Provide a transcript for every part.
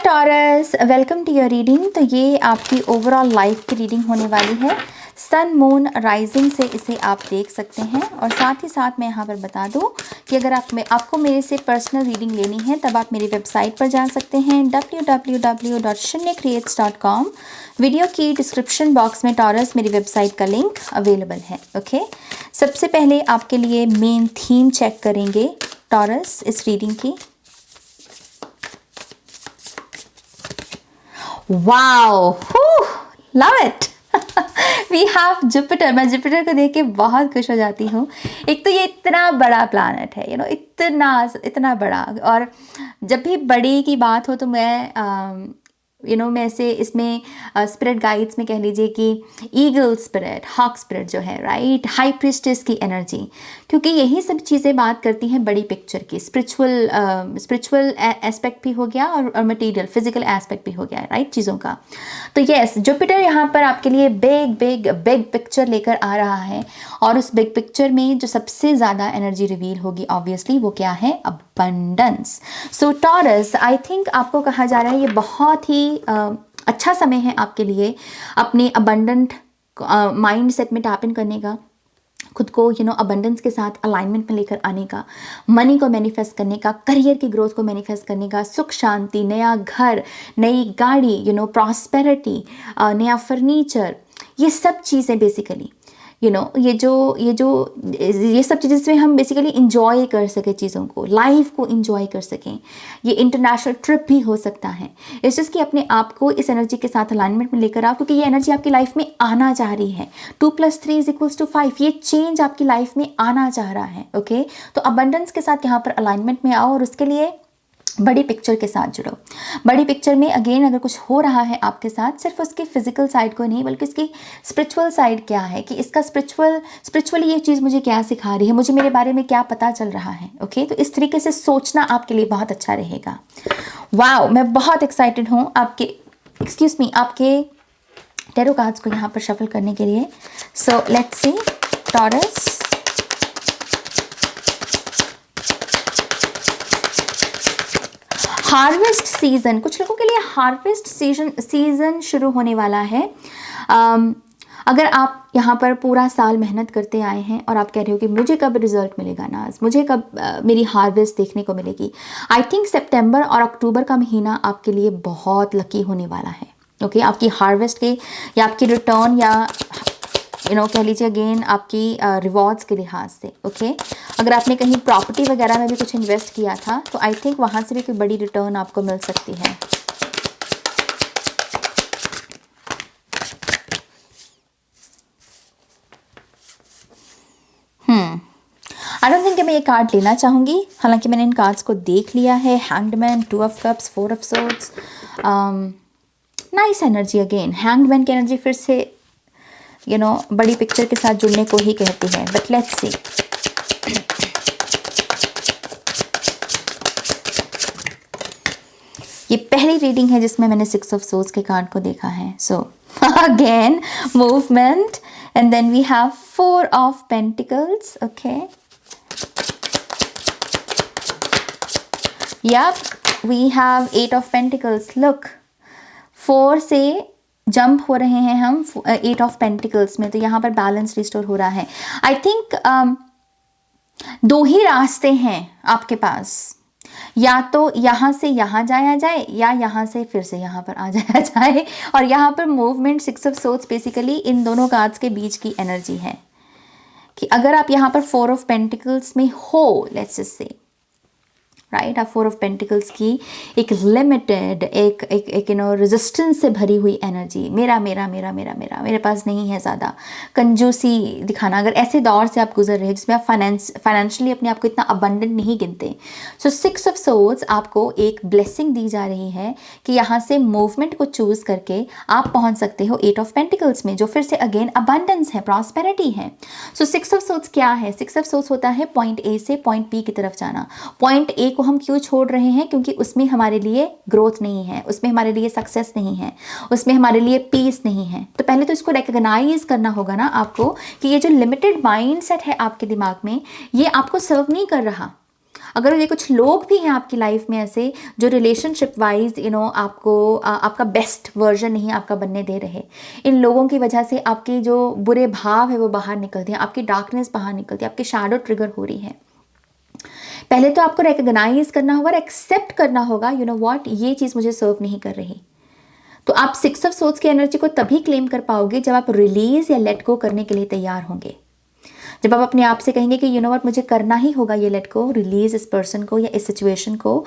Taurus, welcome to your reading. तो ये आपकी ओवरऑल लाइफ की रीडिंग होने वाली है। सन मून राइजिंग से इसे आप देख सकते हैं। और साथ ही साथ मैं यहाँ पर बता दूँ कि अगर आपको मेरे से पर्सनल रीडिंग लेनी है तब आप मेरी वेबसाइट पर जा सकते हैं www.shunyacreates.com। वीडियो की डिस्क्रिप्शन बॉक्स में टॉरस मेरी वेबसाइट का लिंक अवेलेबल है। ओके, सबसे पहले आपके लिए मेन थीम चेक करेंगे टॉरस इस रीडिंग की। Wow, love it. We have Jupiter. मैं जुपिटर को देख के बहुत खुश हो जाती हूँ। एक तो ये इतना बड़ा प्लैनेट है, इतना बड़ा। और जब भी बड़ी की बात हो तो मैं से इसमें स्पिरिट गाइड्स में कह लीजिए कि ईगल स्पिरिट, हॉक स्पिरिट जो है, राइट, हाई प्रीस्टेस की एनर्जी, क्योंकि यही सब चीज़ें बात करती हैं बड़ी पिक्चर की। स्पिरिचुअल एस्पेक्ट भी हो गया और मटेरियल फिजिकल एस्पेक्ट भी हो गया, राइट, चीज़ों का। तो यस, जुपिटर यहाँ पर आपके लिए बिग पिक्चर लेकर आ रहा है। और उस बिग पिक्चर में जो सबसे ज़्यादा एनर्जी रिवील होगी ऑब्वियसली वो क्या है? Abundance. So taurus, I think आपको कहा जा रहा है ये बहुत ही अच्छा समय है आपके लिए अपने अबंडेंट माइंड सेट में टैप इन करने का, खुद को अबंडेंस के साथ अलाइनमेंट में लेकर आने का, मनी को मैनिफेस्ट करने का, करियर की ग्रोथ को मैनिफेस्ट करने का, सुख शांति, नया घर, नई गाड़ी, प्रॉस्पेरिटी, नया फर्नीचर, ये सब चीज़ें बेसिकली ये सब चीज़ें जिसमें हम बेसिकली इंजॉय कर सकें, चीज़ों को, लाइफ को इंजॉय कर सकें। ये इंटरनेशनल ट्रिप भी हो सकता है। इट्स जस्ट कि अपने आप को इस एनर्जी के साथ अलाइनमेंट में लेकर आओ, क्योंकि ये एनर्जी आपकी लाइफ में आना चाह रही है। 2+3=5। ये चेंज आपकी लाइफ में आना चाह रहा है। ओके, तो अबंडेंस के साथ यहाँ पर अलाइनमेंट में आओ और उसके लिए बड़ी पिक्चर के साथ जुड़ो। बड़ी पिक्चर में अगेन अगर कुछ हो रहा है आपके साथ, सिर्फ उसकी फिजिकल साइड को नहीं बल्कि इसकी स्पिरिचुअल साइड क्या है, कि इसका स्पिरिचुअली ये चीज़ मुझे क्या सिखा रही है, मुझे मेरे बारे में क्या पता चल रहा है। ओके, तो इस तरीके से सोचना आपके लिए बहुत अच्छा रहेगा। वाओ, मैं बहुत एक्साइटेड हूँ आपके टैरो कार्ड्स को यहाँ पर शफल करने के लिए। So let's see taurus. Harvest season, कुछ लोगों के लिए हार्वेस्ट सीजन शुरू होने वाला है। अगर आप यहाँ पर पूरा साल मेहनत करते आए हैं और आप कह रहे हो कि मुझे कब रिजल्ट मिलेगा नाज, मुझे कब मेरी हार्वेस्ट देखने को मिलेगी, आई थिंक सितंबर और अक्टूबर का महीना आपके लिए बहुत लकी होने वाला है। ओके, आपकी हार्वेस्ट के या आपकी रिटर्न या कह लीजिए अगेन आपकी रिवॉर्ड्स के लिहाज से। ओके, अगर आपने कहीं प्रॉपर्टी वगैरह में भी कुछ इन्वेस्ट किया था तो आई थिंक वहाँ से भी कोई बड़ी रिटर्न आपको मिल सकती है। आई डोंट थिंक मैं ये कार्ड लेना चाहूँगी, हालांकि मैंने इन कार्ड्स को देख लिया है। Hangman, 2 of cups, 4 of swords, nice energy. Again hangman की एनर्जी फिर से बड़ी पिक्चर के साथ जुड़ने को ही कहती है। बट लेट्स सी, ये पहली रीडिंग है जिसमें मैंने 6 ऑफ सोर्ड्स के कार्ड को देखा है। So again movement, and then we have 4 of pentacles. Okay, yup, we have 8 of pentacles. Look, 4 से जंप हो रहे हैं हम 8 ऑफ पेंटिकल्स में, तो यहाँ पर बैलेंस रिस्टोर हो रहा है। आई थिंक 2 ही रास्ते हैं आपके पास, या तो यहाँ से यहाँ जाया जाए या यहाँ से फिर से यहाँ पर आ जाया जाए। और यहाँ पर मूवमेंट 6 ऑफ सोर्ड्स बेसिकली इन दोनों कार्ड्स के बीच की एनर्जी है कि अगर आप यहाँ पर 4 ऑफ पेंटिकल्स में हो, लेट्स जस्ट से, राइट, आप 4 ऑफ पेंटिकल्स की एक लिमिटेड एक रेजिस्टेंस से भरी हुई एनर्जी, मेरे पास नहीं है, ज़्यादा कंजूसी दिखाना, अगर ऐसे दौर से आप गुजर रहे हैं जिसमें आप फाइनेंशियली अपने आप को इतना अबंडेंट नहीं गिनते। सो 6 ऑफ सोर्ड्स आपको एक ब्लेसिंग दी जा रही है कि यहाँ से मूवमेंट को चूज करके आप पहुँच सकते हो 8 ऑफ पेंटिकल्स में, जो फिर से अगेन अबंडेंस है, प्रॉस्पेरिटी है। सो 6 ऑफ सोर्ड्स क्या है? 6 ऑफ सोर्ड्स होता है पॉइंट ए से पॉइंट बी की तरफ जाना। पॉइंट ए को हम क्यों छोड़ रहे हैं? क्योंकि उसमें हमारे लिए ग्रोथ नहीं है, उसमें हमारे लिए सक्सेस नहीं है, उसमें हमारे लिए पीस नहीं है। तो पहले तो इसको रिकॉग्नाइज करना होगा ना आपको कि ये जो लिमिटेड माइंडसेट है आपके दिमाग में, ये आपको सर्व नहीं कर रहा। अगर ये कुछ लोग भी हैं आपकी लाइफ में ऐसे जो रिलेशनशिप वाइज आपको आपका बेस्ट वर्जन नहीं आपका बनने दे रहे, इन लोगों की वजह से आपके जो बुरे भाव है वो बाहर निकलते हैं, आपकी डार्कनेस बाहर निकलती है, आपकी शैडो ट्रिगर हो रही है। पहले तो आपको रिकग्नाइज करना होगा और एक्सेप्ट करना होगा, यू नो व्हाट, ये चीज़ मुझे सर्व नहीं कर रही। तो आप 6 ऑफ सोर्ड्स की एनर्जी को तभी क्लेम कर पाओगे जब आप रिलीज या लेट गो करने के लिए तैयार होंगे। जब आप अपने आप से कहेंगे कि यू नो व्हाट, मुझे करना ही होगा ये लेट गो, रिलीज इस पर्सन को या इस सिचुएशन को,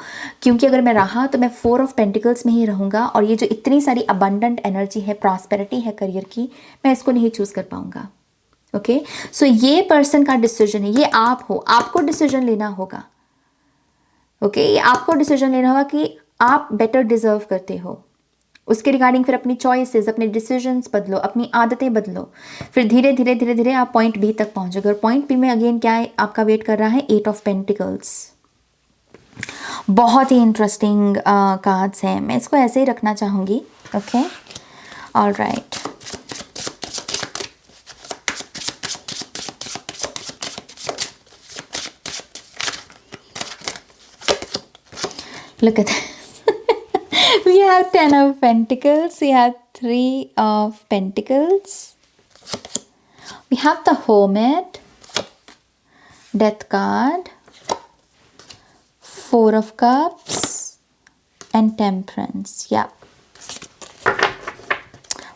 क्योंकि अगर मैं रहा तो मैं 4 ऑफ पेंटिकल्स में ही रहूंगा और ये जो इतनी सारी अबंडेंट एनर्जी है, प्रॉस्पेरिटी है करियर की, मैं इसको नहीं चूज कर पाऊंगा। ओके, सो ये पर्सन का डिसीजन है, ये आप हो, आपको डिसीजन लेना होगा। ओके, ये आपको डिसीजन लेना होगा कि आप बेटर डिजर्व करते हो। उसके रिगार्डिंग फिर अपनी चॉइसेस, अपने डिसीजंस बदलो, अपनी आदतें बदलो, फिर धीरे धीरे धीरे धीरे आप पॉइंट बी तक पहुंचोगे। और पॉइंट बी में अगेन क्या है, आपका वेट कर रहा है 8 ऑफ पेंटिकल्स। बहुत ही इंटरेस्टिंग कार्ड्स हैं, मैं इसको ऐसे ही रखना चाहूँगी। Okay, alright, look at that. We have 10 of Pentacles, we have 3 of Pentacles, we have the Hermit, Death card, 4 of Cups and Temperance. Yeah,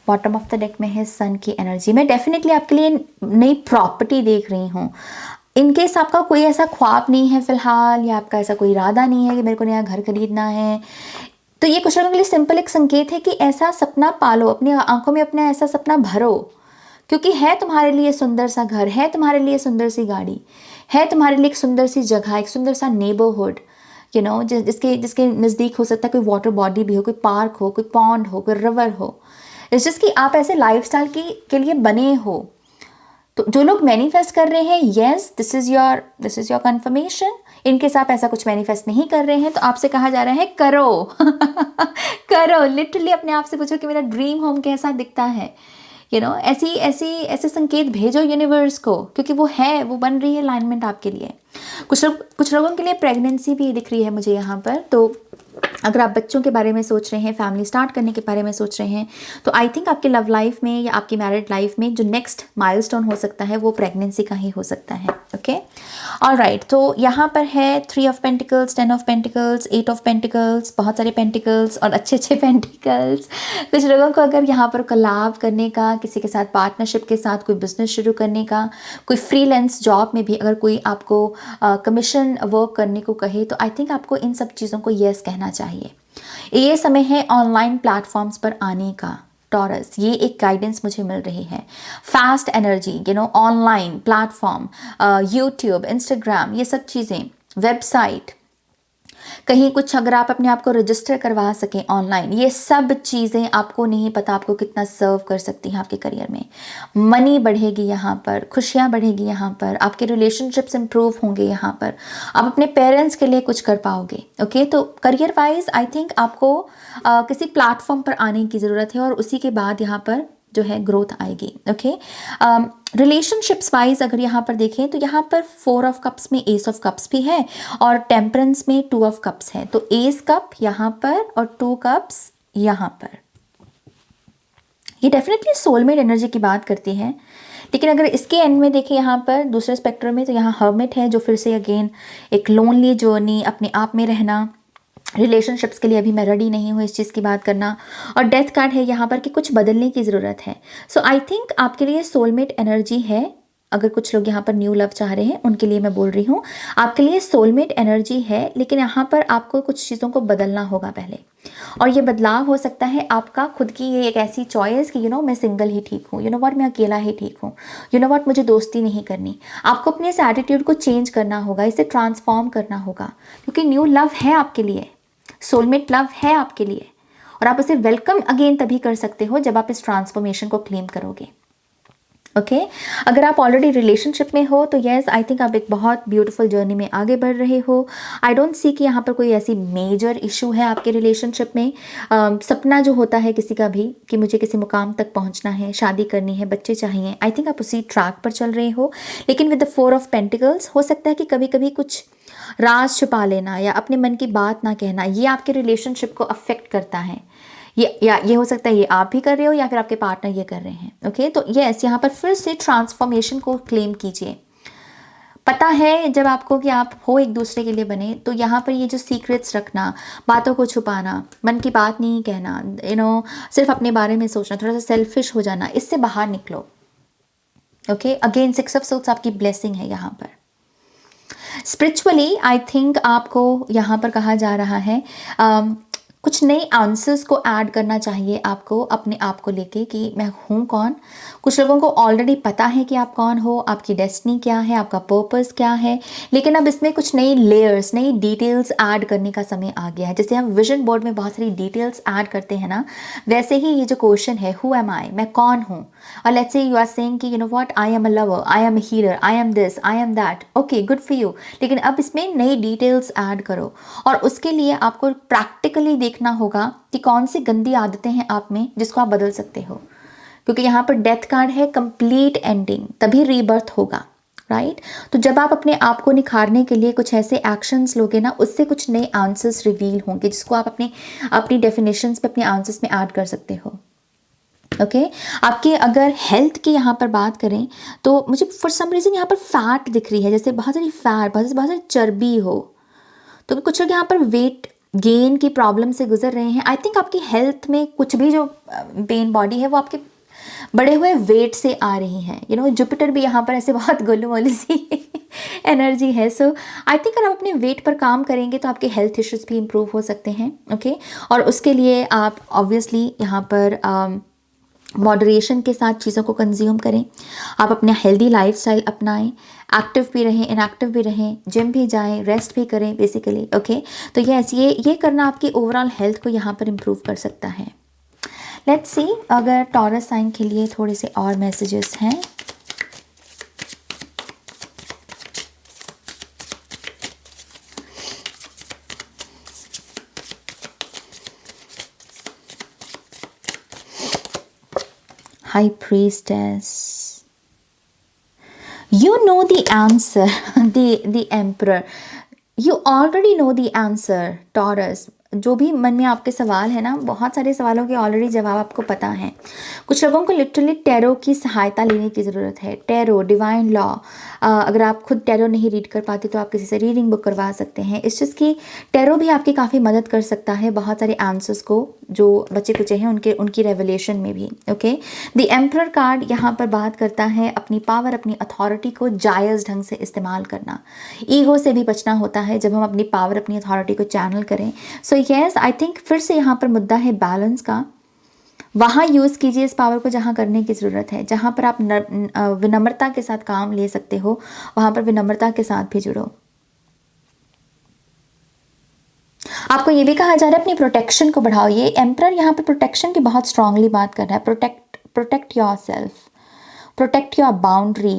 bottom of the deck में है सन की एनर्जी। मैं डेफिनेटली आपके लिए नई प्रॉपर्टी देख रही हूँ। इनकेस आपका कोई ऐसा ख्वाब नहीं है फिलहाल, या आपका ऐसा कोई इरादा नहीं है कि मेरे को नया घर खरीदना है, तो ये कुछ लोगों के लिए सिंपल एक संकेत है कि ऐसा सपना पालो, अपनी आंखों में अपना ऐसा सपना भरो, क्योंकि है तुम्हारे लिए सुंदर सा घर, है तुम्हारे लिए सुंदर सी गाड़ी, है तुम्हारे लिए एक सुंदर सी जगह, एक सुंदर सा नेबरहुड, यू नो, जिसके नज़दीक हो सकता है कोई वाटर बॉडी भी हो, कोई पार्क हो, कोई पॉन्ड हो, कोई रिवर हो। इट्स जस्ट कि आप ऐसे लाइफस्टाइल के लिए बने हो। तो जो लोग मैनिफेस्ट कर रहे हैं, yes, this is your confirmation. In case आप ऐसा कुछ मैनिफेस्ट नहीं कर रहे हैं तो आपसे कहा जा रहा है करो करो। लिटरली अपने आप से पूछो कि मेरा ड्रीम होम कैसा दिखता है, यू नो, ऐसे संकेत भेजो यूनिवर्स को, क्योंकि वो है, वो बन रही है अलाइनमेंट आपके लिए। कुछ लोगों के लिए प्रेगनेंसी भी दिख रही है मुझे यहाँ पर। तो अगर आप बच्चों के बारे में सोच रहे हैं, फैमिली स्टार्ट करने के बारे में सोच रहे हैं, तो आई थिंक आपके लव लाइफ में या आपकी मैरिड लाइफ में जो नेक्स्ट माइलस्टोन हो सकता है वो प्रेगनेंसी का ही हो सकता है। ओके, ऑलराइट, तो यहाँ पर है 3 of pentacles, 10 of pentacles, 8 of pentacles, बहुत सारे पेंटिकल्स और अच्छे अच्छे पेंटिकल्स। कुछ लोगों को अगर यहाँ पर कोलैब करने का, किसी के साथ पार्टनरशिप के साथ कोई बिजनेस शुरू करने का, कोई फ्रीलांस जॉब में भी अगर कोई आपको कमीशन वर्क करने को कहे, तो आई थिंक आपको इन सब चीज़ों को येस कहना चाहिए। ये समय है ऑनलाइन प्लेटफॉर्म्स पर आने का। टॉरस, ये एक गाइडेंस मुझे मिल रही है। Fast energy, you know, online platform, YouTube, Instagram, ये सब चीज़ें, वेबसाइट, कहीं कुछ अगर आप अपने आप को रजिस्टर करवा सकें ऑनलाइन, ये सब चीज़ें आपको नहीं पता आपको कितना सर्व कर सकती हैं आपके करियर में। मनी बढ़ेगी यहाँ पर, खुशियाँ बढ़ेगी यहाँ पर, आपके रिलेशनशिप्स इंप्रूव होंगे यहाँ पर, आप अपने पेरेंट्स के लिए कुछ कर पाओगे। ओके, तो करियर वाइज आई थिंक आपको किसी प्लेटफॉर्म पर आने की ज़रूरत है और उसी के बाद यहाँ पर जो है ग्रोथ आएगी। ओके, रिलेशनशिप्स वाइज अगर यहाँ पर देखें तो यहाँ पर 4 ऑफ कप्स में एस ऑफ कप्स भी है और टेम्परेंस में 2 ऑफ कप्स है। तो एस कप यहाँ पर और 2 कप्स यहाँ पर, ये डेफिनेटली सोलमेट एनर्जी की बात करती है। लेकिन अगर इसके एंड में देखें यहाँ पर दूसरे स्पेक्ट्रम में, तो यहाँ हर्मिट है, जो फिर से अगेन एक लोनली जर्नी, अपने आप में रहना, रिलेशनशिप्स के लिए अभी मैं रेडी नहीं हूँ इस चीज़ की बात करना। और डेथ कार्ड है यहाँ पर कि कुछ बदलने की ज़रूरत है। सो आई थिंक आपके लिए सोलमेट एनर्जी है। अगर कुछ लोग यहाँ पर न्यू लव चाह रहे हैं उनके लिए मैं बोल रही हूँ, आपके लिए सोलमेट एनर्जी है, लेकिन यहाँ पर आपको कुछ चीज़ों को बदलना होगा पहले। और ये बदलाव हो सकता है आपका खुद की ये एक ऐसी चॉइस कि यू नो मैं सिंगल ही ठीक हूँ, यू नो व्हाट मैं अकेला ही ठीक हूँ, यू नो व्हाट मुझे दोस्ती नहीं करनी। आपको अपने इस एटीट्यूड को चेंज करना होगा, इसे ट्रांसफॉर्म करना होगा, क्योंकि न्यू लव है आपके लिए, सोलमेट लव है आपके लिए, और आप उसे वेलकम अगेन तभी कर सकते हो जब आप इस ट्रांसफॉर्मेशन को क्लेम करोगे। ओके, अगर आप ऑलरेडी रिलेशनशिप में हो तो येस, आई थिंक आप एक बहुत ब्यूटीफुल जर्नी में आगे बढ़ रहे हो। आई डोंट सी कि यहाँ पर कोई ऐसी मेजर इशू है आपके रिलेशनशिप में। सपना जो होता है किसी का भी कि मुझे किसी मुकाम तक पहुँचना है, शादी करनी है, बच्चे चाहिए, आई थिंक आप उसी ट्रैक पर चल रहे हो। लेकिन विद द 4 ऑफ पेंटिकल्स हो सकता है कि कभी कभी कुछ राज छुपा लेना या अपने मन की बात ना कहना, ये आपके रिलेशनशिप को अफेक्ट करता है। ये हो सकता है ये आप भी कर रहे हो या फिर आपके पार्टनर ये कर रहे हैं। ओके, तो यस, यहाँ पर फिर से ट्रांसफॉर्मेशन को क्लेम कीजिए। पता है जब आपको कि आप हो एक दूसरे के लिए बने, तो यहाँ पर ये जो सीक्रेट्स रखना, बातों को छुपाना, मन की बात नहीं कहना, सिर्फ अपने बारे में सोचना, थोड़ा सा सेल्फिश हो जाना, इससे बाहर निकलो। ओके, अगेन 6 ऑफ सोर्ड्स आपकी ब्लेसिंग है यहाँ पर। स्पिरिचुअली आई थिंक आपको यहाँ पर कहा जा रहा है कुछ नए आंसर्स को ऐड करना चाहिए आपको अपने आप को लेके कि मैं हूँ कौन। कुछ लोगों को ऑलरेडी पता है कि आप कौन हो, आपकी डेस्टिनी क्या है, आपका पर्पस क्या है, लेकिन अब इसमें कुछ नई लेयर्स, नई डिटेल्स ऐड करने का समय आ गया है। जैसे हम विजन बोर्ड में बहुत सारी डिटेल्स ऐड करते हैं ना, वैसे ही ये जो क्वेश्चन है, हु एम आई, मैं कौन हूँ, और let's say you are saying कि you know what, I am a lover, I am a healer, I am this, I am that, okay good for you, लेकिन अब इसमें नई डिटेल्स ऐड करो। और उसके लिए आपको प्रैक्टिकली देखना होगा कि कौन सी गंदी आदतें हैं आप में जिसको आप बदल सकते हो, क्योंकि यहाँ पर डेथ कार्ड है, कंप्लीट एंडिंग, तभी रीबर्थ होगा, राइट। तो जब आप अपने आप को निखारने के लिए कुछ ऐसे एक्शंस लोगे ना, उससे कुछ नए आंसर्स रिवील होंगे जिसको आप अपनी डेफिनेशंस पे, अपने आंसर्स में ऐड कर सकते हो। ओके, आपके अगर हेल्थ की यहाँ पर बात करें तो मुझे फॉर सम रीज़न यहाँ पर फैट दिख रही है, जैसे बहुत सारी फैट, बहुत सारी चर्बी हो। तो कुछ लोग यहाँ पर वेट गेन की प्रॉब्लम से गुजर रहे हैं। आई थिंक आपकी हेल्थ में कुछ भी जो पेन बॉडी है वो आपके बढ़े हुए वेट से आ रही है। जुपिटर भी यहाँ पर ऐसे बहुत गोलू मोलू सी एनर्जी है। सो आई थिंक अगर आप अपने वेट पर काम करेंगे तो आपके हेल्थ इश्यूज भी इम्प्रूव हो सकते हैं। ओके, और उसके लिए आप ऑब्वियसली यहाँ पर मॉडरेशन के साथ चीज़ों को कंज्यूम करें। आप अपना हेल्दी लाइफस्टाइल अपनाएं, एक्टिव भी रहें, इनएक्टिव भी रहें, जिम भी जाएं, रेस्ट भी करें बेसिकली। ओके, तो ये करना आपकी ओवरऑल हेल्थ को यहाँ पर इम्प्रूव कर सकता है। लेट्स सी अगर टॉरस साइन के लिए थोड़े से और मैसेजेस हैं। High Priestess, you know the answer. the Emperor, you already know the answer. Taurus, जो भी मन में आपके सवाल है ना, बहुत सारे सवालों के ऑलरेडी जवाब आपको पता है। कुछ लोगों को लिटरली टैरो की सहायता लेने की ज़रूरत है। टैरो, डिवाइन लॉ, अगर आप खुद टैरो नहीं रीड कर पाते तो आप किसी से रीडिंग बुक करवा सकते हैं। इस चीज़ की टैरो भी आपकी काफ़ी मदद कर सकता है बहुत सारे आंसर्स को जो बचे कुचे हैं उनकी रेवलेशन में भी। ओके, द एम्परर कार्ड यहाँ पर बात करता है अपनी पावर, अपनी अथॉरिटी को जायज़ ढंग से इस्तेमाल करना। ईगो से भी बचना होता है जब हम अपनी पावर, अपनी अथॉरिटी को चैनल करें। सो यस, आई थिंक फिर से यहाँ पर मुद्दा है बैलेंस का। वहाँ यूज़ कीजिए इस पावर को जहाँ करने की ज़रूरत है। जहाँ पर आप विनम्रता के साथ काम ले सकते हो, वहाँ पर विनम्रता के साथ भी जुड़ो। आपको ये भी कहा जा रहा है अपनी प्रोटेक्शन को बढ़ाओ। ये एम्परर यहाँ पे प्रोटेक्शन की बहुत स्ट्रांगली बात कर रहा है। Protect your self, protect your boundary.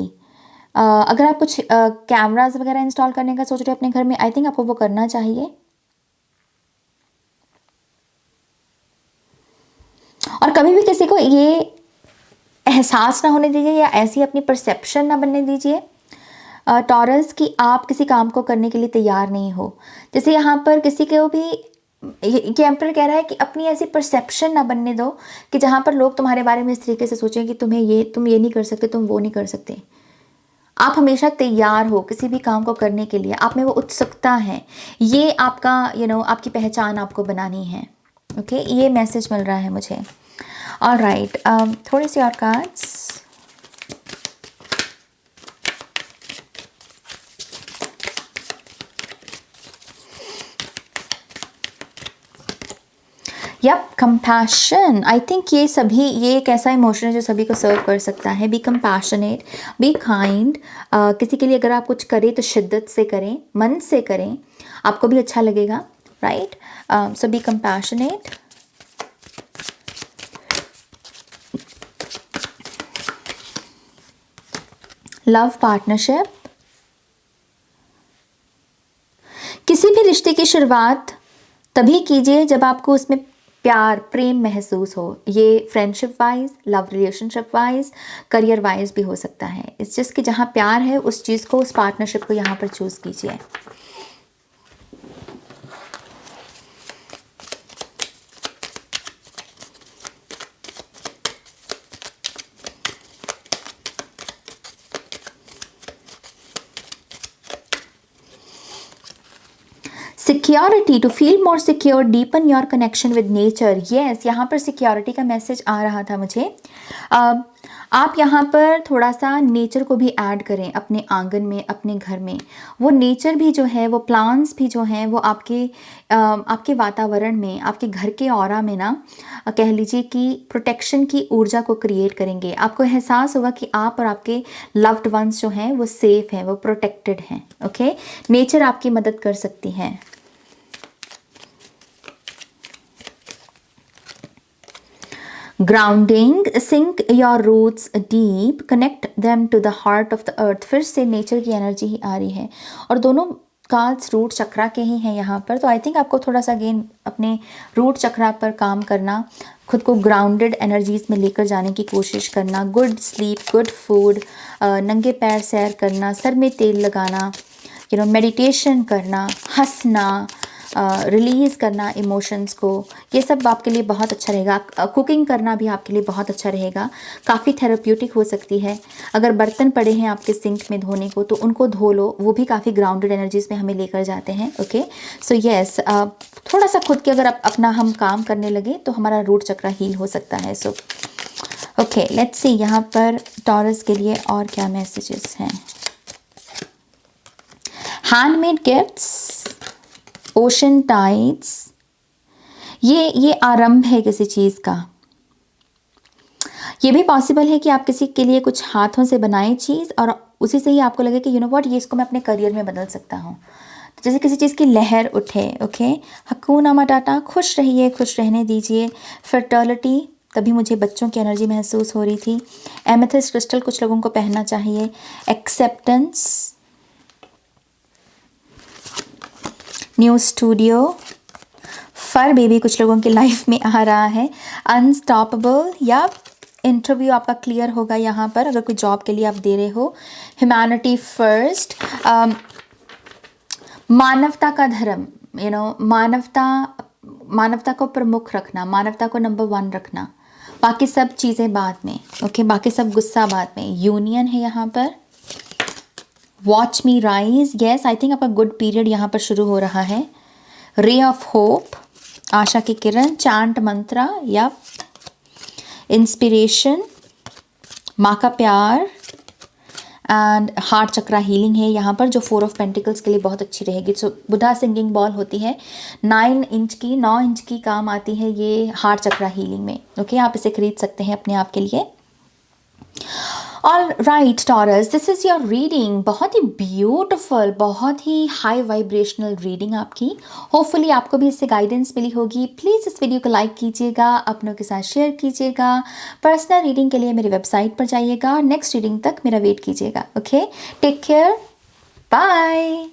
अगर आप कुछ कैमराज वगैरह इंस्टॉल करने का सोच रहे हो अपने घर में, आई थिंक आपको वो करना चाहिए। और कभी भी किसी को ये एहसास ना होने दीजिए या ऐसी अपनी परसेप्शन ना बनने दीजिए टॉरस कि आप किसी काम को करने के लिए तैयार नहीं हो। जैसे यहाँ पर किसी को भी ये एम्परर कह रहा है कि अपनी ऐसी परसेप्शन ना बनने दो कि जहाँ पर लोग तुम्हारे बारे में इस तरीके से सोचें कि तुम ये नहीं कर सकते, तुम वो नहीं कर सकते। आप हमेशा तैयार हो किसी भी काम को करने के लिए, आप में वो उत्सुकता है। ये आपका आपकी पहचान आपको बनानी है। ओके, ये मैसेज मिल रहा है मुझे। ऑलराइट, थोड़ी सी और cards. Yup, compassion. I think ये एक ऐसा इमोशन है जो सभी को सर्व कर सकता है। B compassionate, be kind. किसी के लिए अगर आप कुछ करें तो शिद्दत से करें, मन से करें, आपको भी अच्छा लगेगा, राइट। सो बी कंपैशनेट। लव पार्टनरशिप, किसी भी रिश्ते की शुरुआत तभी कीजिए जब आपको उसमें प्यार, प्रेम महसूस हो। ये friendship wise, love relationship wise, career wise भी हो सकता है। इस चीज़ की जहाँ प्यार है उस चीज़ को, उस पार्टनरशिप को यहाँ पर चूज़ कीजिए। Security, to feel more secure, deepen your connection with nature. Yes, यहाँ पर सिक्योरिटी का मैसेज आ रहा था मुझे। आप यहाँ पर थोड़ा सा नेचर को भी ऐड करें अपने आंगन में, अपने घर में। वो नेचर भी जो है, वो प्लांट्स भी जो हैं, वो आपके वातावरण में, आपके घर के ऑरा में ना कह लीजिए कि प्रोटेक्शन की ऊर्जा को क्रिएट करेंगे। आपको एहसास होगा कि आप और आपके लव्ड वंस जो हैं वो सेफ हैं, वो प्रोटेक्टेड हैं। ओके, नेचर आपकी मदद कर सकती है। Grounding, sink your roots deep, connect them to the heart of the earth. फिर से नेचर की एनर्जी ही आ रही है और दोनों कार्ड्स रूट चक्रा के ही हैं यहाँ पर। तो आई थिंक आपको थोड़ा सा अगेन अपने रूट चक्रा पर काम करना, खुद को ग्राउंडेड एनर्जीज में लेकर जाने की कोशिश करना। गुड स्लीप, गुड फूड, नंगे पैर सैर करना, सर में तेल लगाना, मेडिटेशन करना, हंसना, रिलीज़ करना इमोशंस को, ये सब आपके लिए बहुत अच्छा रहेगा। कुकिंग करना भी आपके लिए बहुत अच्छा रहेगा, काफ़ी थेराप्यूटिक हो सकती है। अगर बर्तन पड़े हैं आपके सिंक में धोने को तो उनको धो लो, वो भी काफ़ी ग्राउंडेड एनर्जीज में हमें लेकर जाते हैं। ओके, सो यस, थोड़ा सा खुद के अगर अपना हम काम करने लगे तो हमारा रूट चक्रा हील हो सकता है। सो ओके, लेट्स सी यहाँ पर टॉरस के लिए और क्या मैसेजेस हैं। हैंडमेड गिफ्ट्स, ओशन टाइड्स, ये आरंभ है किसी चीज़ का। ये भी पॉसिबल है कि आप किसी के लिए कुछ हाथों से बनाए चीज़ और उसी से ही आपको लगे कि यू नो व्हाट, ये इसको मैं अपने करियर में बदल सकता हूँ। तो जैसे किसी चीज़ की लहर उठे। ओके, हकूना मटाटा, खुश रहिए, खुश रहने दीजिए। फर्टिलिटी, तभी मुझे बच्चों की एनर्जी महसूस हो रही थी। एमेथिस्ट क्रिस्टल कुछ लोगों को पहनना चाहिए। एक्सेप्टेंस, न्यू स्टूडियो, फर बेबी कुछ लोगों की लाइफ में आ रहा है। अनस्टॉपेबल, या इंटरव्यू आपका क्लियर होगा यहाँ पर अगर कोई जॉब के लिए आप दे रहे हो। ह्यूमैनिटी फर्स्ट, मानवता का धर्म, मानवता को प्रमुख रखना, मानवता को नंबर 1 रखना, बाकी सब चीज़ें बाद में। ओके, बाकी सब गुस्सा बाद में। यूनियन है यहाँ पर। Watch me rise, yes, I think आपका गुड पीरियड यहाँ पर शुरू हो रहा है। रे ऑफ होप, आशा की किरण। चांट मंत्रा या इंस्पिरेशन, माँ का प्यार एंड हार्ट चक्रा हीलिंग है यहाँ पर, जो 4 ऑफ पेंटिकल्स के लिए बहुत अच्छी रहेगी। सो बुधा सिंगिंग बॉल होती है 9 इंच की काम आती है ये हार्ट चक्रा हीलिंग में। ओके, आप इसे खरीद सकते हैं अपने आप के लिए। All right taurus, this is your reading. बहुत ही ब्यूटिफुल, बहुत ही हाई वाइब्रेशनल रीडिंग आपकी। होपफुली आपको भी इससे गाइडेंस मिली होगी। प्लीज़ इस वीडियो को लाइक कीजिएगा, अपनों के साथ शेयर कीजिएगा। पर्सनल रीडिंग के लिए मेरी वेबसाइट पर जाइएगा। नेक्स्ट रीडिंग तक मेरा वेट कीजिएगा। Okay, take care, bye.